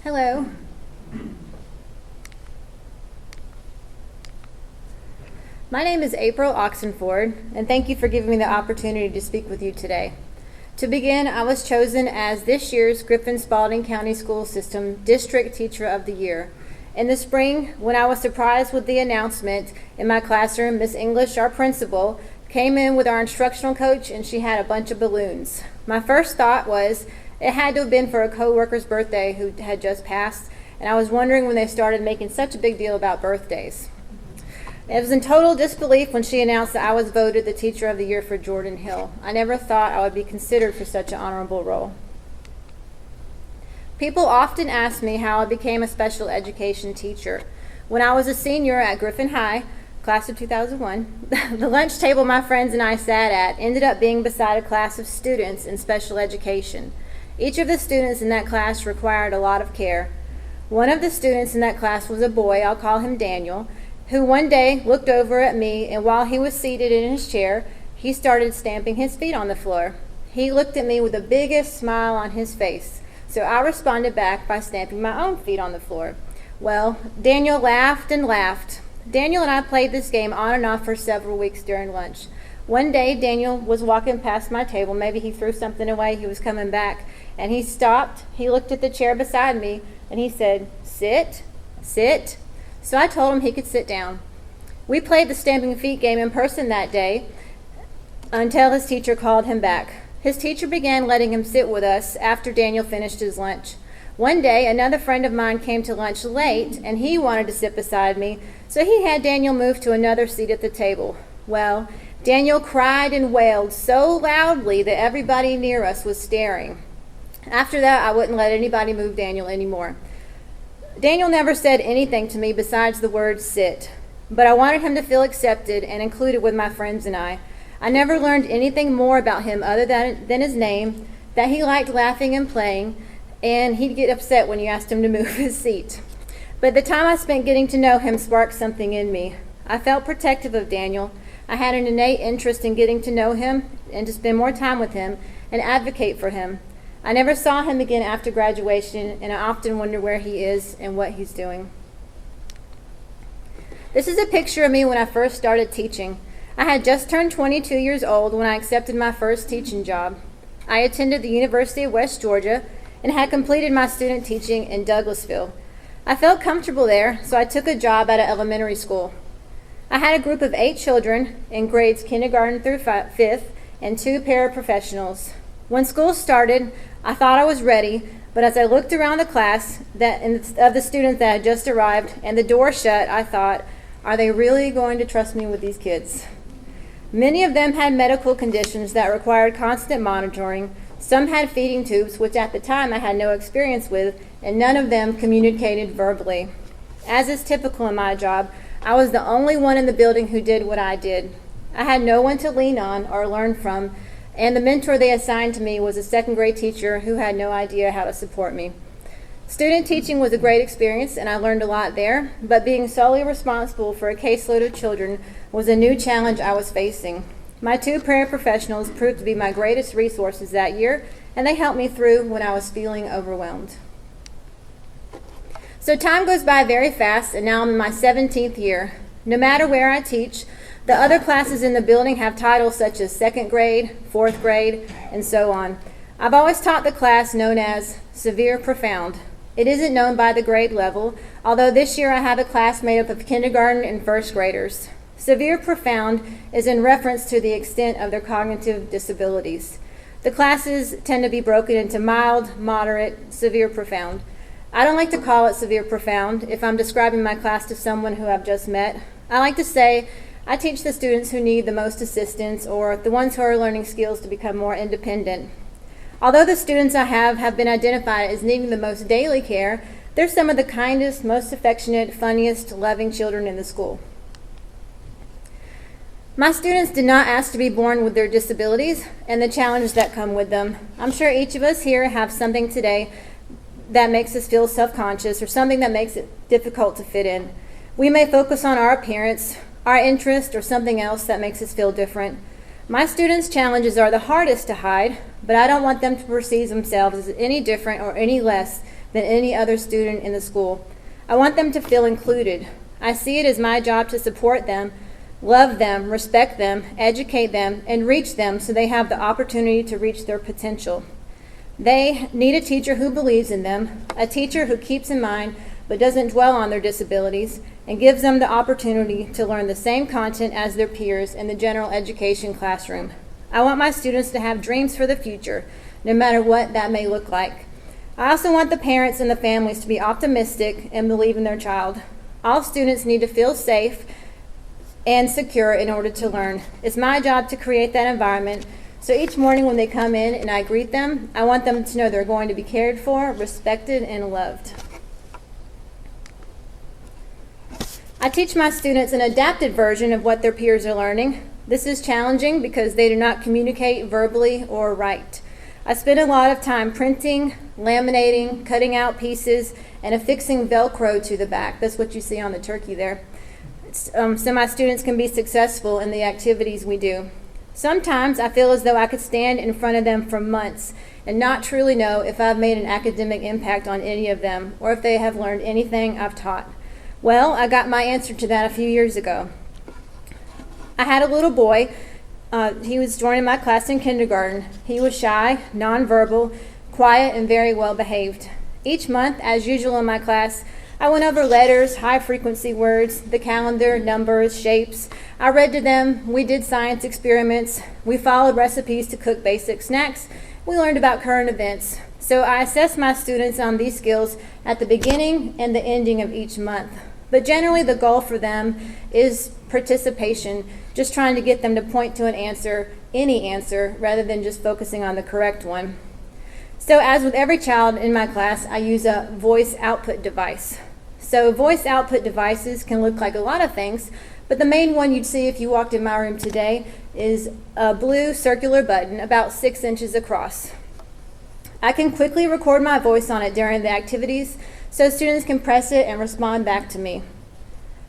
Hello. My name is Aprille Oxenford, and thank you for giving me the opportunity to speak with you today. To begin, I was chosen as this year's Griffin-Spalding County School System District Teacher of the Year. In the spring, when I was surprised with the announcement in my classroom, Miss English, our principal, came in with our instructional coach and she had a bunch of balloons. My first thought was it had to have been for a co-worker's birthday who had just passed, and I was wondering when they started making such a big deal about birthdays. It was in total disbelief when she announced that I was voted the Teacher of the Year for Jordan Hill. I never thought I would be considered for such an honorable role. People often ask me how I became a special education teacher. When I was a senior at Griffin High, class of 2001, the lunch table my friends and I sat at ended up being beside a class of students in special education. Each of the students in that class required a lot of care. One of the students in that class was a boy, I'll call him Daniel, who one day looked over at me, and while he was seated in his chair, he started stamping his feet on the floor. He looked at me with the biggest smile on his face, so I responded back by stamping my own feet on the floor. Well, Daniel laughed and laughed. Daniel and I played this game on and off for several weeks during lunch. One day, Daniel was walking past my table. Maybe he threw something away. He was coming back, and he stopped. He looked at the chair beside me, and he said, "Sit, sit." So I told him he could sit down. We played the stamping feet game in person that day until his teacher called him back. His teacher began letting him sit with us after Daniel finished his lunch. One day, another friend of mine came to lunch late, and he wanted to sit beside me, so he had Daniel move to another seat at the table. Well, Daniel cried and wailed so loudly that everybody near us was staring. After that, I wouldn't let anybody move Daniel anymore. Daniel never said anything to me besides the word sit, but I wanted him to feel accepted and included with my friends and I. I never learned anything more about him other than his name, that he liked laughing and playing, and he'd get upset when you asked him to move his seat. But the time I spent getting to know him sparked something in me. I felt protective of Daniel. I had an innate interest in getting to know him and to spend more time with him and advocate for him. I never saw him again after graduation, and I often wonder where he is and what he's doing. This is a picture of me when I first started teaching. I had just turned 22 years old when I accepted my first teaching job. I attended the University of West Georgia and had completed my student teaching in Douglasville. I felt comfortable there, so I took a job at an elementary school. I had a group of 8 children in grades kindergarten through 5th and 2 paraprofessionals. When school started, I thought I was ready, but as I looked around the class of the students that had just arrived and the door shut, I thought, are they really going to trust me with these kids? Many of them had medical conditions that required constant monitoring. Some had feeding tubes, which at the time I had no experience with, and none of them communicated verbally. As is typical in my job, I was the only one in the building who did what I did. I had no one to lean on or learn from, and the mentor they assigned to me was a second grade teacher who had no idea how to support me. Student teaching was a great experience, and I learned a lot there, but being solely responsible for a caseload of children was a new challenge I was facing. My 2 paraprofessionals proved to be my greatest resources that year, and they helped me through when I was feeling overwhelmed. So time goes by very fast, and now I'm in my 17th year. No matter where I teach, the other classes in the building have titles such as 2nd grade, 4th grade, and so on. I've always taught the class known as Severe Profound. It isn't known by the grade level, although this year I have a class made up of kindergarten and 1st graders. Severe Profound is in reference to the extent of their cognitive disabilities. The classes tend to be broken into mild, moderate, severe, profound. I don't like to call it severe profound if I'm describing my class to someone who I've just met. I like to say I teach the students who need the most assistance or the ones who are learning skills to become more independent. Although the students I have been identified as needing the most daily care, they're some of the kindest, most affectionate, funniest, loving children in the school. My students did not ask to be born with their disabilities and the challenges that come with them. I'm sure each of us here have something today that makes us feel self-conscious or something that makes it difficult to fit in. We may focus on our appearance, our interest, or something else that makes us feel different. My students' challenges are the hardest to hide, but I don't want them to perceive themselves as any different or any less than any other student in the school. I want them to feel included. I see it as my job to support them, love them, respect them, educate them, and reach them so they have the opportunity to reach their potential. They need a teacher who believes in them, a teacher who keeps in mind but doesn't dwell on their disabilities, and gives them the opportunity to learn the same content as their peers in the general education classroom. I want my students to have dreams for the future, no matter what that may look like. I also want the parents and the families to be optimistic and believe in their child. All students need to feel safe and secure in order to learn. It's my job to create that environment, so each morning when they come in and I greet them, I want them to know they're going to be cared for, respected, and loved. I teach my students an adapted version of what their peers are learning. This is challenging because they do not communicate verbally or write. I spend a lot of time printing, laminating, cutting out pieces, and affixing Velcro to the back. That's what you see on the turkey there. So my students can be successful in the activities we do. Sometimes I feel as though I could stand in front of them for months and not truly know if I've made an academic impact on any of them or if they have learned anything I've taught. Well, I got my answer to that a few years ago. I had a little boy. He was joining my class in kindergarten. He was shy, nonverbal, quiet, and very well behaved. Each month, as usual in my class, I went over letters, high-frequency words, the calendar, numbers, shapes. I read to them. We did science experiments. We followed recipes to cook basic snacks. We learned about current events. So I assess my students on these skills at the beginning and the ending of each month. But generally, the goal for them is participation, just trying to get them to point to an answer, any answer, rather than just focusing on the correct one. So as with every child in my class, I use a voice output device. So voice output devices can look like a lot of things, but the main one you'd see if you walked in my room today is a blue circular button about 6 inches across. I can quickly record my voice on it during the activities so students can press it and respond back to me.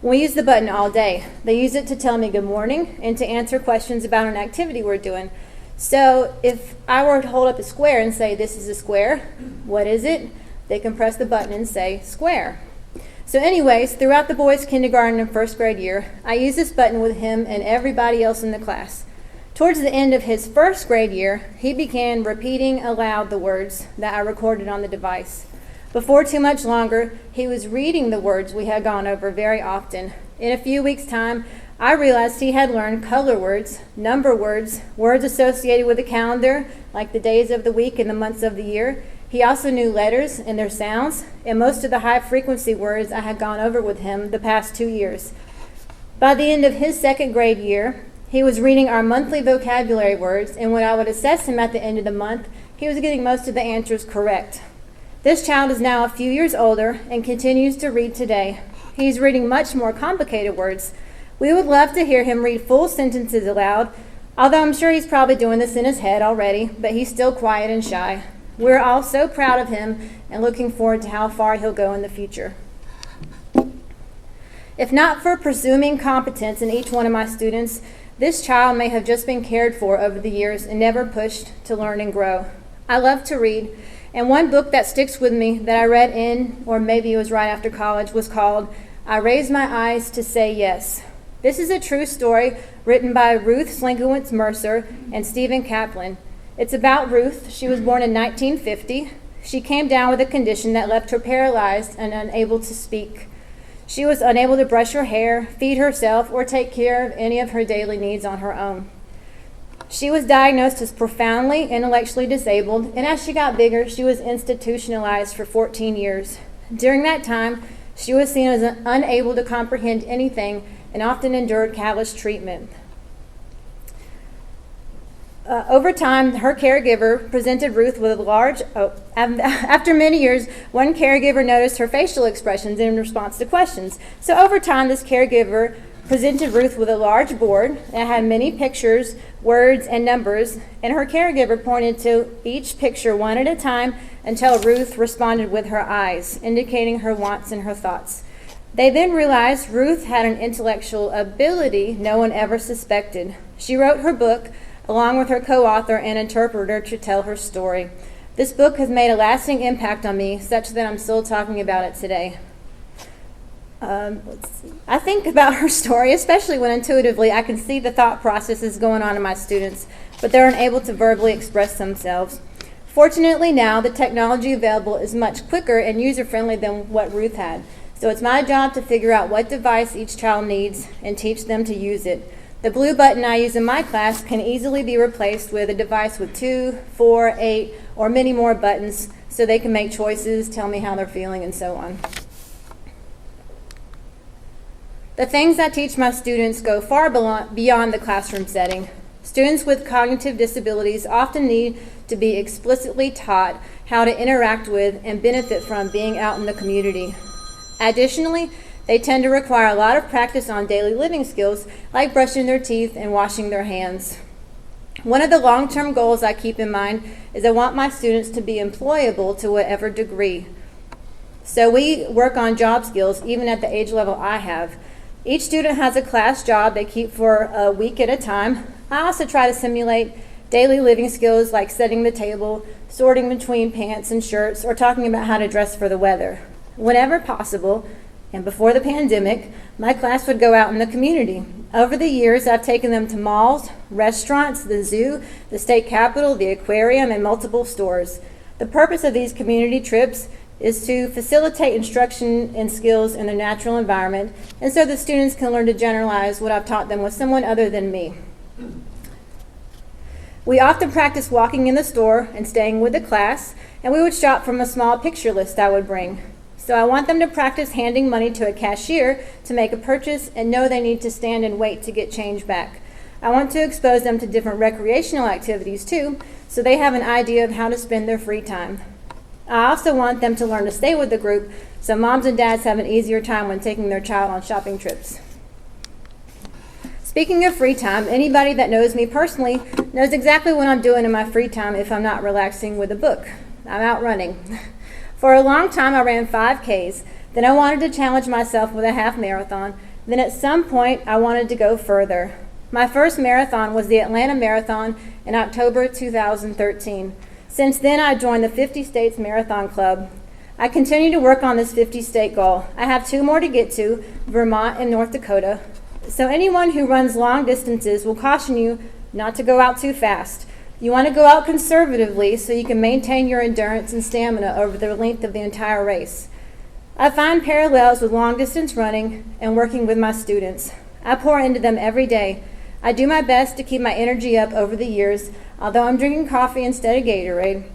We use the button all day. They use it to tell me good morning and to answer questions about an activity we're doing. So if I were to hold up a square and say, this is a square, what is it? They can press the button and say, square. So anyways, throughout the boys' kindergarten and first grade year, I use this button with him and everybody else in the class. Towards the end of his first grade year, he began repeating aloud the words that I recorded on the device. Before too much longer, he was reading the words we had gone over very often. In a few weeks' time, I realized he had learned color words, number words, words associated with the calendar, like the days of the week and the months of the year. He also knew letters and their sounds, and most of the high-frequency words I had gone over with him the past 2 years. By the end of his second grade year, he was reading our monthly vocabulary words, and when I would assess him at the end of the month, he was getting most of the answers correct. This child is now a few years older and continues to read today. He's reading much more complicated words. We would love to hear him read full sentences aloud, although I'm sure he's probably doing this in his head already, but he's still quiet and shy. We're all so proud of him and looking forward to how far he'll go in the future. If not for presuming competence in each one of my students, this child may have just been cared for over the years and never pushed to learn and grow. I love to read, and one book that sticks with me that I read in, or maybe it was right after college, was called I Raise My Eyes to Say Yes. This is a true story written by Ruth Slinkowitz Mercer and Stephen Kaplan. It's about Ruth. She was born in 1950. She came down with a condition that left her paralyzed and unable to speak. She was unable to brush her hair, feed herself, or take care of any of her daily needs on her own. She was diagnosed as profoundly intellectually disabled, and as she got bigger, she was institutionalized for 14 years. During that time, she was seen as unable to comprehend anything and often endured callous treatment. Over time, her caregiver presented Ruth with a large, after many years, one caregiver noticed her facial expressions in response to questions. So over time, this caregiver presented Ruth with a large board that had many pictures, words, and numbers, and her caregiver pointed to each picture one at a time until Ruth responded with her eyes, indicating her wants and her thoughts. They then realized Ruth had an intellectual ability no one ever suspected. She wrote her book along with her co-author and interpreter to tell her story. This book has made a lasting impact on me, such that I'm still talking about it today. I think about her story, especially when intuitively I can see the thought processes going on in my students, but they're unable to verbally express themselves. Fortunately now, the technology available is much quicker and user-friendly than what Ruth had. So it's my job to figure out what device each child needs and teach them to use it. The blue button I use in my class can easily be replaced with a device with 2, 4, 8, or many more buttons so they can make choices, tell me how they're feeling, and so on. The things I teach my students go far beyond the classroom setting. Students with cognitive disabilities often need to be explicitly taught how to interact with and benefit from being out in the community. Additionally, they tend to require a lot of practice on daily living skills like brushing their teeth and washing their hands. One of the long-term goals I keep in mind is I want my students to be employable to whatever degree. So we work on job skills even at the age level I have. Each student has a class job they keep for a week at a time. I also try to simulate daily living skills like setting the table, sorting between pants and shirts, or talking about how to dress for the weather. Whenever possible, and before the pandemic, my class would go out in the community. Over the years, I've taken them to malls, restaurants, the zoo, the state capitol, the aquarium, and multiple stores. The purpose of these community trips is to facilitate instruction and skills in their natural environment, and so the students can learn to generalize what I've taught them with someone other than me. We often practice walking in the store and staying with the class, and we would shop from a small picture list I would bring. So I want them to practice handing money to a cashier to make a purchase and know they need to stand and wait to get change back. I want to expose them to different recreational activities too, so they have an idea of how to spend their free time. I also want them to learn to stay with the group so moms and dads have an easier time when taking their child on shopping trips. Speaking of free time, anybody that knows me personally knows exactly what I'm doing in my free time if I'm not relaxing with a book. I'm out running. For a long time I ran 5Ks, then I wanted to challenge myself with a half marathon, then at some point I wanted to go further. My first marathon was the Atlanta Marathon in October 2013. Since then, I joined the 50 States Marathon Club. I continue to work on this 50-state goal. I have 2 more to get to, Vermont and North Dakota. So anyone who runs long distances will caution you not to go out too fast. You want to go out conservatively so you can maintain your endurance and stamina over the length of the entire race. I find parallels with long-distance running and working with my students. I pour into them every day. I do my best to keep my energy up over the years, although I'm drinking coffee instead of Gatorade.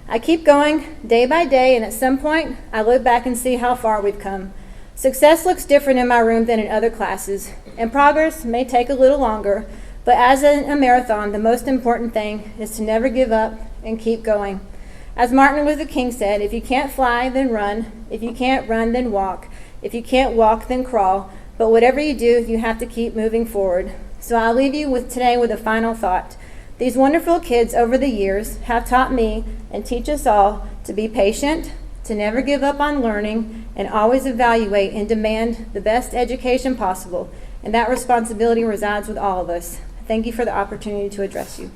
I keep going day by day, and at some point, I look back and see how far we've come. Success looks different in my room than in other classes, and progress may take a little longer, but as in a marathon, the most important thing is to never give up and keep going. As Martin Luther King said, if you can't fly, then run. If you can't run, then walk. If you can't walk, then crawl. But whatever you do, you have to keep moving forward. So I'll leave you today with a final thought. These wonderful kids over the years have taught me and teach us all to be patient, to never give up on learning, and always evaluate and demand the best education possible. And that responsibility resides with all of us. Thank you for the opportunity to address you.